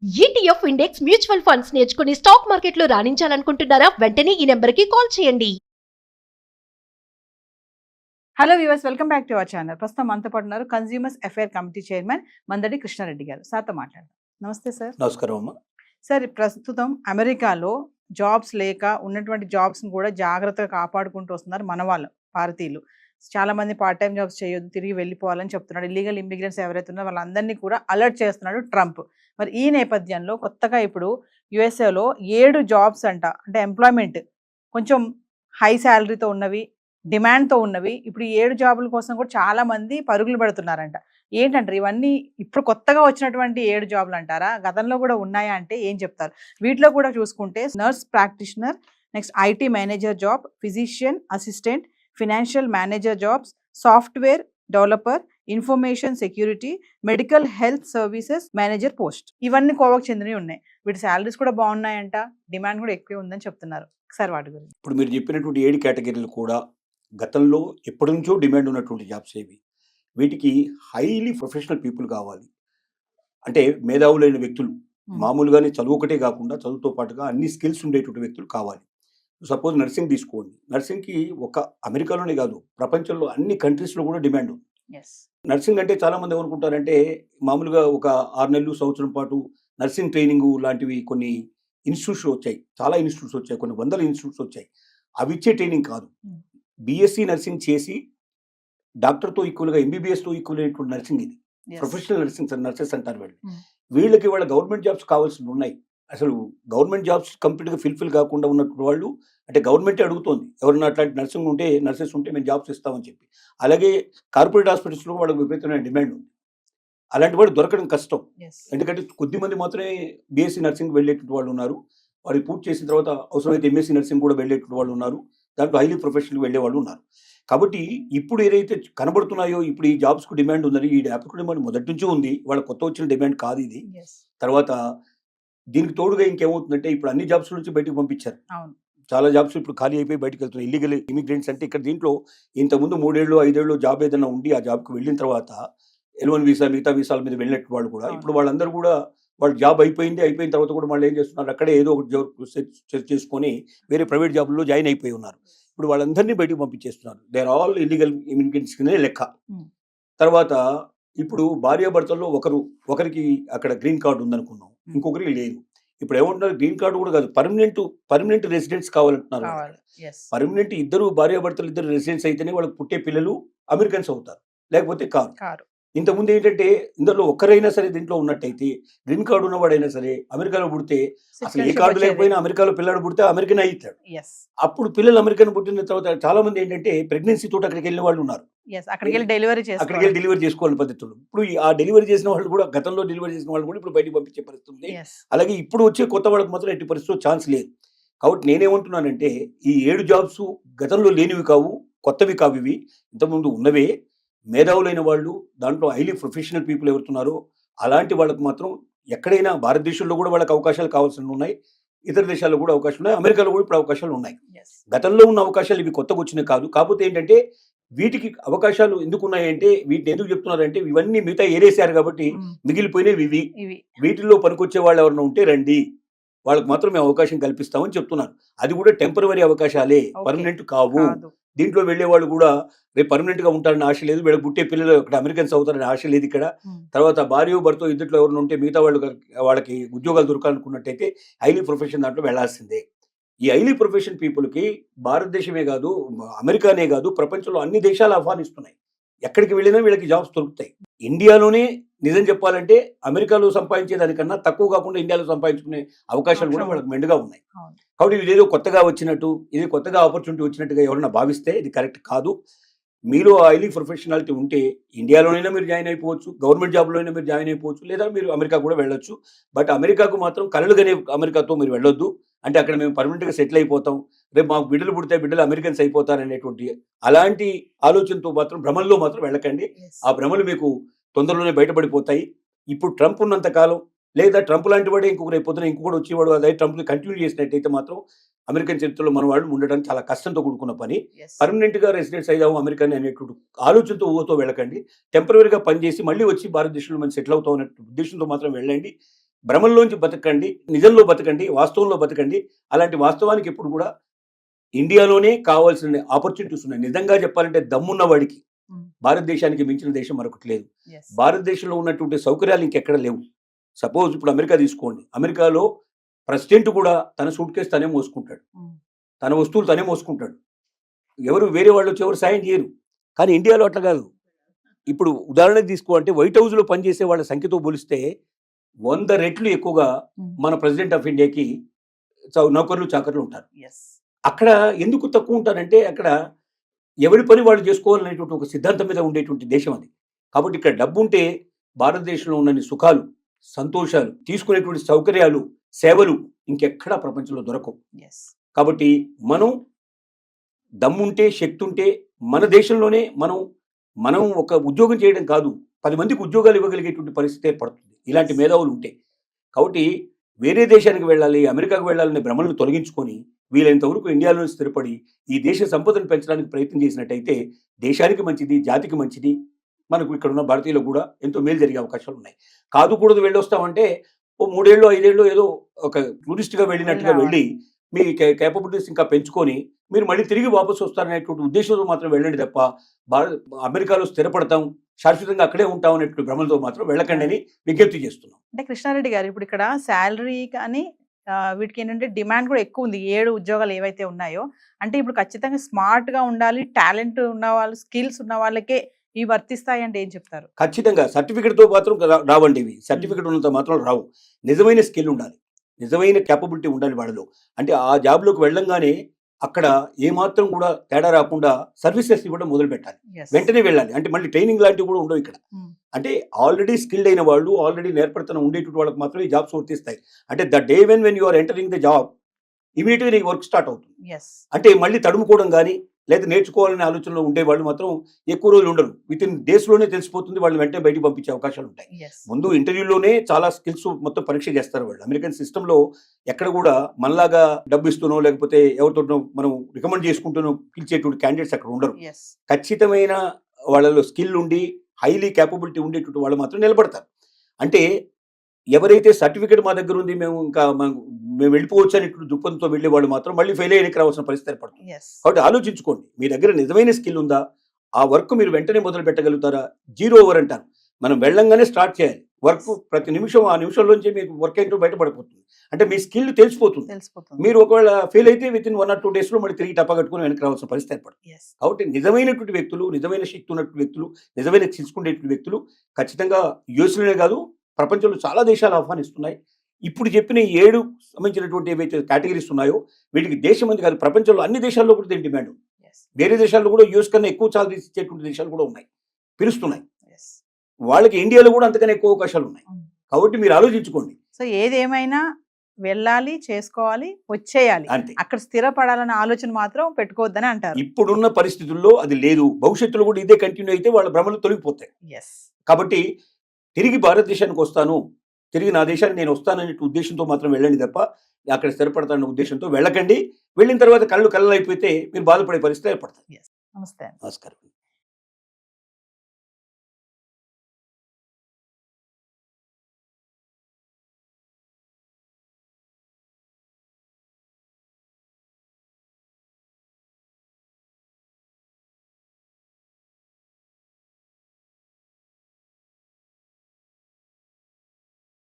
ETF index mutual funds నేర్చుకుని stock మార్కెట్లో రాణించాలనుకుంటున్నారా? వెంటనే ఈ నెంబర్కి కాల్ చేయండి. Hello viewers, welcome back to our channel. ప్రస్తుతం మనతో పాటు ఉన్నారు consumers affair committee chairman Mandadi Krishna Reddy గారు. సార్తో మాట్లాడదాం. నమస్తే సార్. నమస్కారం అమ్మా. సార్, ప్రస్తుతం అమెరికాలో జాబ్స్ లేక ఉన్నటువంటి జాబ్స్ని కూడా జాగ్రత్తగా కాపాడుకుంటూ వస్తున్నారు మన వాళ్ళు, భారతీయులు. చాలా మంది పార్ట్ టైం జాబ్స్ చేయొద్దు, తిరిగి వెళ్ళిపోవాలని చెప్తున్నాడు. ఇల్లీగల్ ఇమిగ్రెంట్స్ ఎవరైతే ఉన్నారో వాళ్ళందరినీ కూడా అలర్ట్ చేస్తున్నాడు ట్రంప్. మరి ఈ నేపథ్యంలో కొత్తగా ఇప్పుడు యుఎస్ఏలో 7 జాబ్స్ అంటే ఎంప్లాయ్మెంట్ కొంచెం హై శాలరీతో ఉన్నవి, డిమాండ్తో ఉన్నవి, ఇప్పుడు ఈ 7 జాబుల కోసం కూడా చాలా మంది పరుగులు పెడుతున్నారంట. ఏంటంటారు ఇవన్నీ? ఇప్పుడు కొత్తగా వచ్చినటువంటి 7 జాబులు అంటారా? గతంలో కూడా ఉన్నాయా అంటే ఏం చెప్తారు? వీటిలో కూడా చూసుకుంటే nurse practitioner, next IT manager job, physician assistant, financial manager jobs, software developer, information security, medical health services manager post, ఇవన్నీ కోవకు చెందినవి ఉన్నాయి. వీటి శాలరీస్ కూడా బాగున్నాయంట, డిమాండ్ కూడా ఎక్కువ ఉందని చెప్తున్నారు. ఒకసారి వాటి గురించి. ఇప్పుడు మీరు చెప్పినటువంటి 7 కేటగిరీలు కూడా గతంలో ఎప్పటి నుంచో డిమాండ్ ఉన్నటువంటి జాబ్స్ ఏవి. వీటికి హైలీ ప్రొఫెషనల్ పీపుల్ కావాలి, అంటే మేధావులైన వ్యక్తులు. మామూలుగానే చదువు ఒకటే కాకుండా చదువుతో పాటుగా అన్ని స్కిల్స్ ఉండేటువంటి వ్యక్తులు కావాలి. సపోజ్ నర్సింగ్ తీసుకోండి. నర్సింగ్కి ఒక అమెరికాలోనే కాదు, ప్రపంచంలో అన్ని కంట్రీస్లో కూడా డిమాండ్ ఉంది. నర్సింగ్ అంటే చాలా మంది ఏమనుకుంటారంటే మామూలుగా ఒక 6 నెలలు సంవత్సరం పాటు నర్సింగ్ ట్రైనింగ్ లాంటివి కొన్ని ఇన్స్టిట్యూట్స్ వచ్చాయి, చాలా ఇన్స్టిట్యూట్స్ వచ్చాయి, కొన్ని వందల ఇన్స్టిట్యూట్స్ వచ్చాయి. అవి ఇచ్చే ట్రైనింగ్ కాదు. బీఎస్సీ నర్సింగ్ చేసి డాక్టర్తో ఈక్వల్గా ఎంబీబీఎస్తో ఈక్వల్ అయినటువంటి నర్సింగ్ ఇది. ప్రొఫెషనల్ నర్సెస్ అంటారు వీళ్ళు. వీళ్ళకి వాళ్ళ గవర్నమెంట్ జాబ్స్ కావాల్సి ఉన్నాయి. అసలు గవర్నమెంట్ జాబ్స్ కంప్లీట్గా ఫిల్ఫిల్ కాకుండా ఉన్నటువంటి వాళ్ళు, అంటే గవర్నమెంటే అడుగుతోంది ఎవరన్నా అట్లాంటి నర్సెస్ ఉంటే మేము జాబ్స్ ఇస్తామని చెప్పి. అలాగే కార్పొరేట్ హాస్పిటల్స్లో వాళ్ళకి విపరీతమైన డిమాండ్ ఉంది. అలాంటి వాళ్ళు దొరకడం కష్టం. ఎందుకంటే కొద్ది మంది మాత్రమే బీఎస్సీ నర్సింగ్ వెళ్ళేటువంటి వాళ్ళు ఉన్నారు. వాళ్ళు పూర్తి చేసిన తర్వాత అవసరమైతే ఎంఎస్సీ నర్సింగ్ కూడా వెళ్ళేటువంటి వాళ్ళు ఉన్నారు. దాంట్లో హైలీ ప్రొఫెషనల్ వెళ్ళే వాళ్ళు ఉన్నారు. కాబట్టి ఇప్పుడు ఏదైతే కనబడుతున్నాయో, ఇప్పుడు ఈ జాబ్స్కు డిమాండ్ ఉందని, ఈ యాప్కు డిమాండ్ మొదటి నుంచి ఉంది, వాళ్ళ కొత్త వచ్చిన డిమాండ్ కాదు ఇది. తర్వాత దీనికి తోడుగా ఇంకేమవుతుందంటే ఇప్పుడు అన్ని జాబ్స్ నుంచి బయటకు పంపించారు. చాలా జాబ్స్ ఇప్పుడు ఖాళీ అయిపోయి బయటకు వెళ్తున్నాయి. ఇల్లీగల్ ఇమిగ్రెంట్స్ అంటే ఇక్కడ దీంట్లో ఇంతకుముందు 3 ఏళ్ళు 5 ఏళ్ళు జాబ్ ఏదైనా ఉండి ఆ జాబ్కి వెళ్ళిన తర్వాత L1 వీసా మిగతా వీసాల మీద వెళ్ళినట్టు వాళ్ళు కూడా ఇప్పుడు వాళ్ళందరూ కూడా వాళ్ళ జాబ్ అయిపోయిన తర్వాత కూడా వాళ్ళు ఏం చేస్తున్నారు, అక్కడే ఏదో ఒకటి జాబ్ సెర్చ్ చేసుకొని వేరే ప్రైవేట్ జాబ్లో జాయిన్ అయిపోయి ఉన్నారు. ఇప్పుడు వాళ్ళందరినీ బయటకు పంపించేస్తున్నారు. They are all illegal immigrants కింద లెక్క. తర్వాత ఇప్పుడు భార్యాభర్తల్లో ఒకరికి అక్కడ గ్రీన్ కార్డు ఉందనుకున్నాం, ఇంకొకరికి లేదు. ఇప్పుడు ఏమంటున్నారు, గ్రీన్ కార్డు కూడా కాదు, పర్మనెంట్ రెసిడెంట్స్ కావాలంటున్నారు. పర్మనెంట్ ఇద్దరు భార్యాభర్తలు ఇద్దరు రెసిడెంట్స్ అయితేనే వాళ్ళకి పుట్టే పిల్లలు అమెరికన్స్ అవుతారు, లేకపోతే కారు. ఇంతకుముందు ఏంటంటే ఇందులో ఒక్కరైనా సరే దీంట్లో ఉన్నట్టయితే, గ్రీన్ కార్డు ఉన్నవాడైనా సరే అమెరికాలో పుడితే అసలు ఏ కార్డు లేకపోయినా అమెరికాలో పిల్లడు పుడితే అమెరికన్ అవుతాడు. అప్పుడు పిల్లలు అమెరికన్ పుట్టిన తర్వాత చాలా మంది ఏంటంటే ప్రెగ్నెన్సీ తోటి అక్కడికి వెళ్ళిన వాళ్ళు ఉన్నారు. అక్కడికి వెళ్ళి డెలివరీ చేసుకోవాలని పద్ధతులు. ఇప్పుడు ఆ డెలివరీ చేసిన వాళ్ళు కూడా, గతంలో డెలివరీ చేసిన వాళ్ళు కూడా ఇప్పుడు బయటకు పంపించే పరిస్థితి ఉంది. అలాగే ఇప్పుడు వచ్చే కొత్త వాళ్ళకి మాత్రం ఎట్టి పరిస్థితుల్లో ఛాన్స్ లేదు. కాబట్టి నేనేమంటున్నానంటే ఈ 7 జాబ్స్ గతంలో లేనివి కావు, కొత్తవి కావు. ఇవి ఇంతకుముందు ఉన్నవే. మేధావులైన వాళ్ళు, దాంట్లో హైలీ ప్రొఫెషనల్ పీపుల్ ఎవరుతున్నారో అలాంటి వాళ్ళకి మాత్రం ఎక్కడైనా భారతదేశంలో కూడా వాళ్ళకి అవకాశాలు కావాల్సి ఉన్నాయి, ఇతర దేశాల్లో కూడా అవకాశాలు ఉన్నాయి, అమెరికాలో కూడా ఇప్పుడు అవకాశాలు ఉన్నాయి. గతంలో ఉన్న అవకాశాలు ఇవి కొత్తగా వచ్చినాయి కాదు. కాకపోతే ఏంటంటే వీటికి అవకాశాలు ఎందుకు ఉన్నాయంటే, వీటిని ఎందుకు చెప్తున్నారంటే ఇవన్నీ మిగతా ఏరేశారు కాబట్టి మిగిలిపోయినవి ఇవి. వీటిల్లో పనికొచ్చే వాళ్ళు ఎవరైనా ఉంటే రండి, వాళ్ళకి మాత్రం మేము అవకాశం కల్పిస్తామని చెప్తున్నారు. అది కూడా టెంపరవరీ అవకాశాలే, పర్మనెంట్ కావు. దీంట్లో వెళ్లే వాళ్ళు కూడా రేపు పర్మనెంట్ గా ఉంటారని ఆశ లేదు, వీళ్ళకి పుట్టే పిల్లలు ఇక్కడ అమెరికన్స్ అవుతారని ఆశ లేదు ఇక్కడ. తర్వాత భార్య భర్త ఇద్దరిలో ఎవరైనా ఉంటే మిగతా వాళ్ళకి ఉద్యోగాలు దొరకాలనుకున్నట్టయితే హైలీ ప్రొఫెషన్ దాంట్లో వెళ్లాల్సిందే. ఈ హైలీ ప్రొఫెషన్ పీపుల్కి భారతదేశమే కాదు, అమెరికానే కాదు, ప్రపంచంలో అన్ని దేశాలు ఆహ్వానిస్తున్నాయి. ఎక్కడికి వెళ్ళినా వీళ్ళకి జాబ్స్ దొరుకుతాయి. ఇండియాలోనే నిజం చెప్పాలంటే అమెరికాలో సంపాదించే దానికన్నా తక్కువ కాకుండా ఇండియాలో సంపాదించుకునే అవకాశాలు కూడా వాళ్ళకి మెండుగా ఉన్నాయి. కాబట్టి ఇదేదో కొత్తగా వచ్చినట్టు, ఇది కొత్తగా ఆపర్చునిటీ వచ్చినట్టుగా ఎవరైనా భావిస్తే ఇది కరెక్ట్ కాదు. మీలో హైలీ ప్రొఫెషనాలిటీ ఉంటే ఇండియాలోనైనా మీరు జాయిన్ అయిపోవచ్చు, గవర్నమెంట్ జాబ్లోనైనా మీరు జాయిన్ అయిపోవచ్చు, లేదా మీరు అమెరికా కూడా వెళ్ళొచ్చు. బట్ అమెరికాకు మాత్రం కలలుగానే అమెరికాతో మీరు వెళ్ళొద్దు. అంటే అక్కడ మేము పర్మనెంట్గా సెటిల్ అయిపోతాం, రేపు మాకు బిడ్డలు పుడితే బిడ్డలు అమెరికన్స్ అయిపోతారనేటువంటి అలాంటి ఆలోచనతో మాత్రం, భ్రమల్లో మాత్రం వెళ్ళకండి. ఆ భ్రమలు మీకు తొందరలోనే బయటపడిపోతాయి. ఇప్పుడు ట్రంప్ ఉన్నంత కాలం, లేదా ట్రంప్ లాంటి వాడే ఇంకొకరు అయిపోతున్నా ఇంకొకటి వచ్చేవాడు, అదే ట్రంప్ని కంటిన్యూ చేసినట్టయితే మాత్రం అమెరికన్ చరిత్రలో మన వాళ్ళు ఉండడానికి చాలా కష్టంతో కూడుకున్న పని. పర్మనెంట్ గా రెసిడెంట్స్ అయ్యాము అమెరికన్ అనేటువంటి ఆలోచనతో ఊహతో వెళ్ళకండి. టెంపరీగా పనిచేసి మళ్ళీ వచ్చి భారతదేశంలో మనం సెటిల్ అవుతాం అనే ఉద్దేశంతో మాత్రం వెళ్ళండి. భ్రమంలోంచి బతకండి, నిజంలో బతకండి, వాస్తవంలో బతకండి. అలాంటి వాస్తవానికి ఎప్పుడు కూడా ఇండియాలోనే కావాల్సిన ఆపర్చునిటీస్ ఉన్నాయి. నిజంగా చెప్పాలంటే దమ్మున్న వాడికి భారతదేశానికి మించిన దేశం మరొకటి లేదు. భారతదేశంలో ఉన్నటువంటి సౌకర్యాలు ఇంకెక్కడ లేవు. సపోజ్ ఇప్పుడు అమెరికా తీసుకోండి. అమెరికాలో ప్రెసిడెంట్ కూడా తన సూట్ కేసు తనే మోసుకుంటాడు, తన వస్తువులు తనే మోసుకుంటాడు. ఎవరు వేరే వాళ్ళు వచ్చి ఎవరు సాయం చేయరు. కానీ ఇండియాలో అట్లా కాదు. ఇప్పుడు ఉదాహరణకు తీసుకో అంటే వైట్ హౌస్లో పనిచేసే వాళ్ళ సంఖ్యతో పోలిస్తే 100 రెట్లు ఎక్కువగా మన ప్రెసిడెంట్ ఆఫ్ ఇండియాకి నౌకర్లు చాకర్లు ఉంటారు. అక్కడ ఎందుకు తక్కువ ఉంటారంటే అక్కడ ఎవరి పని వాళ్ళు చేసుకోవాలనేటువంటి ఒక సిద్ధాంతం మీద ఉండేటువంటి దేశం అది. కాబట్టి ఇక్కడ డబ్బు ఉంటే భారతదేశంలో ఉన్న సుఖాలు, సంతోషాలు, తీసుకునేటువంటి సౌకర్యాలు, సేవలు ఇంకెక్కడా ప్రపంచంలో దొరకవు. కాబట్టి మనం దమ్ముంటే, శక్తి ఉంటే మన దేశంలోనే మనం ఒక ఉద్యోగం చేయడం కాదు, 10 మందికి ఉద్యోగాలు ఇవ్వగలిగేటువంటి పరిస్థితి ఏర్పడుతుంది ఇలాంటి మేధావులు ఉంటే. కాబట్టి వేరే దేశానికి వెళ్ళాలి, అమెరికాకు వెళ్ళాలనే భ్రమలను తొలగించుకొని వీలైనంత వరకు ఇండియాలో స్థిరపడి ఈ దేశ సంపదను పెంచడానికి ప్రయత్నం చేసినట్టయితే దేశానికి మంచిది, జాతికి మంచిది, మనకు ఇక్కడ ఉన్న భారతీయులకు కూడా ఎంతో మేలు జరిగే అవకాశాలు ఉన్నాయి. కాదు కూడదు వెళ్ళొస్తామంటే ఓ 3 ఏళ్ళు 5 ఏళ్ళు ఏదో ఒక టూరిస్ట్గా వెళ్ళినట్టుగా వెళ్ళి మీ కేపబిలిటీస్ ఇంకా పెంచుకొని మీరు మళ్ళీ తిరిగి వాపసు వస్తారనేటువంటి ఉద్దేశంతో మాత్రం వెళ్ళండి తప్ప అమెరికాలో స్థిరపడతాం, శాశ్వతంగా అక్కడే ఉంటాం అనేటువంటి భ్రమలతో మాత్రం వెళ్ళకండి అని విజ్ఞప్తి చేస్తున్నాం. అంటే కృష్ణారెడ్డి గారు ఇప్పుడు ఇక్కడ శాలరీ కానీ వీటికి ఏంటంటే డిమాండ్ కూడా ఎక్కువ ఉంది. 7 ఉద్యోగాలు ఏవైతే ఉన్నాయో అంటే ఇప్పుడు ఖచ్చితంగా స్మార్ట్ గా ఉండాలి, టాలెంట్ ఉన్న వాళ్ళు, స్కిల్స్ ఉన్న వాళ్ళకే ఇవి వర్తిస్తాయి అంటే ఏం చెప్తారు? ఖచ్చితంగా సర్టిఫికెట్తో మాత్రం రావండి ఇవి. సర్టిఫికెట్ ఉన్నంత మాత్రం రావు. నిజమైన స్కిల్ ఉండాలి, నిజమైన క్యాపబిలిటీ ఉండాలి వాళ్ళలో. అంటే ఆ జాబ్లోకి వెళ్ళంగానే అక్కడ ఏమాత్రం కూడా తేడా రాకుండా సర్వీసెస్ ఇవ్వడం మొదలు పెట్టాలి, వెంటనే వెళ్ళాలి. అంటే మళ్ళీ ట్రైనింగ్ లాంటివి కూడా ఉండవు ఇక్కడ. అంటే ఆల్రెడీ స్కిల్డ్ అయిన వాళ్ళు, ఆల్రెడీ నేర్పడతనం ఉండేటువంటి వాళ్ళకి మాత్రం ఈ జాబ్స్ వర్తిస్తాయి. అంటే the day when you are entering the job ఇమీడియట్గా నీకు వర్క్ స్టార్ట్ అవుతుంది. అంటే మళ్ళీ తడుముకోవడం కానీ లేదా నేర్చుకోవాలనే ఆలోచనలో ఉండే వాళ్ళు మాత్రం ఎక్కువ రోజులు ఉండరు. విత్ ఇన్ డేస్లోనే తెలిసిపోతుంది, వాళ్ళు వెంటనే బయటికి పంపించే అవకాశాలు ఉంటాయి. ముందు ఇంటర్వ్యూలోనే చాలా స్కిల్స్ మొత్తం పరీక్ష చేస్తారు వాళ్ళు. అమెరికన్ సిస్టంలో ఎక్కడ కూడా మనలాగా డబ్బు ఇస్తూనో లేకపోతే ఎవరితో మనం రికమెండ్ చేసుకుంటూనో పిలిచేటువంటి క్యాండిడేట్స్ అక్కడ ఉండరు. ఖచ్చితమైన వాళ్ళలో స్కిల్ ఉండి హైలీ క్యాపబిలిటీ ఉండేటువంటి వాళ్ళు మాత్రం నిలబడతారు. అంటే ఎవరైతే సర్టిఫికేట్ మా దగ్గర ఉంది, మేము వెళ్ళిపోవచ్చు అని దుప్పంతో వెళ్ళే వాళ్ళు మాత్రం మళ్ళీ ఫెయిల్ అయ్యడానికి రావాల్సిన పరిస్థితి ఏర్పడుతుంది. కాబట్టి ఆలోచించుకోండి, మీ దగ్గర నిజమైన స్కిల్ ఉందా, ఆ వర్క్ మీరు వెంటనే మొదలు పెట్టగలుగుతారా? 0 ఓవర్ అంటారు. మనం వెళ్ళంగానే స్టార్ట్ చేయాలి వర్క్. ప్రతి నిమిషం ఆ నిమిషంలోంచి మీకు వర్క్ ఏంటో బయటపడిపోతుంది. అంటే మీ స్కిల్ తెలిసిపోతుంది. మీరు ఒకవేళ ఫెయిల్ అయితే విత్ ఇన్ 1 or 2 days మళ్ళీ తిరిగి టప్ప కట్టుకుని వెనక్కి రావాల్సిన పరిస్థితి ఏర్పడుతుంది. కాబట్టి నిజమైనటువంటి వ్యక్తులు, నిజమైన శక్తి ఉన్నటువంటి వ్యక్తులు, నిజమైన తెలుసుకునేటువంటి వ్యక్తులు ఖచ్చితంగా యూఎస్లోనే కాదు ప్రపంచంలో చాలా దేశాలు ఆహ్వానిస్తున్నాయి. ఇప్పుడు చెప్పిన 7 సంబంధించినటువంటి ఏవైతే కేటగిరీస్ ఉన్నాయో వీటికి దేశం మంది కాదు, ప్రపంచంలో అన్ని దేశాల్లో కూడా దీని డిమాండ్ ఉంది. వేరే దేశాల్లో కూడా యూఎస్ కన్నా ఎక్కువ సాలరీ ఇచ్చేటువంటి దేశాలు కూడా ఉన్నాయి, పిలుస్తున్నాయి. వాళ్ళకి ఇండియాలో కూడా అంతకన్నా ఎక్కువ అవకాశాలు ఉన్నాయి. కాబట్టి మీరు ఆలోచించుకోండి. సో ఏదేమైనా వెళ్ళాలి, చేసుకోవాలి, వచ్చేయాలి, అక్కడ స్థిరపడాలన్న ఆలోచన మాత్రం పెట్టుకోవద్దని అంటారు. ఇప్పుడున్న పరిస్థితుల్లో అది లేదు. భవిష్యత్తులో కూడా ఇదే కంటిన్యూ అయితే వాళ్ళ భ్రమలు తొలగిపోతాయి. కాబట్టి తిరిగి భారతదేశానికి వస్తాను, తిరిగి నా దేశానికి నేను వస్తాననే ఉద్దేశంతో మాత్రం వెళ్ళండి తప్ప అక్కడ స్థిరపడతానన్న ఉద్దేశంతో వెళ్ళకండి. వెళ్ళిన తర్వాత కళ్ళు అయిపోతే మీరు బాధపడే పరిస్థితి ఏర్పడతాయి. నమస్తే. నమస్కారం.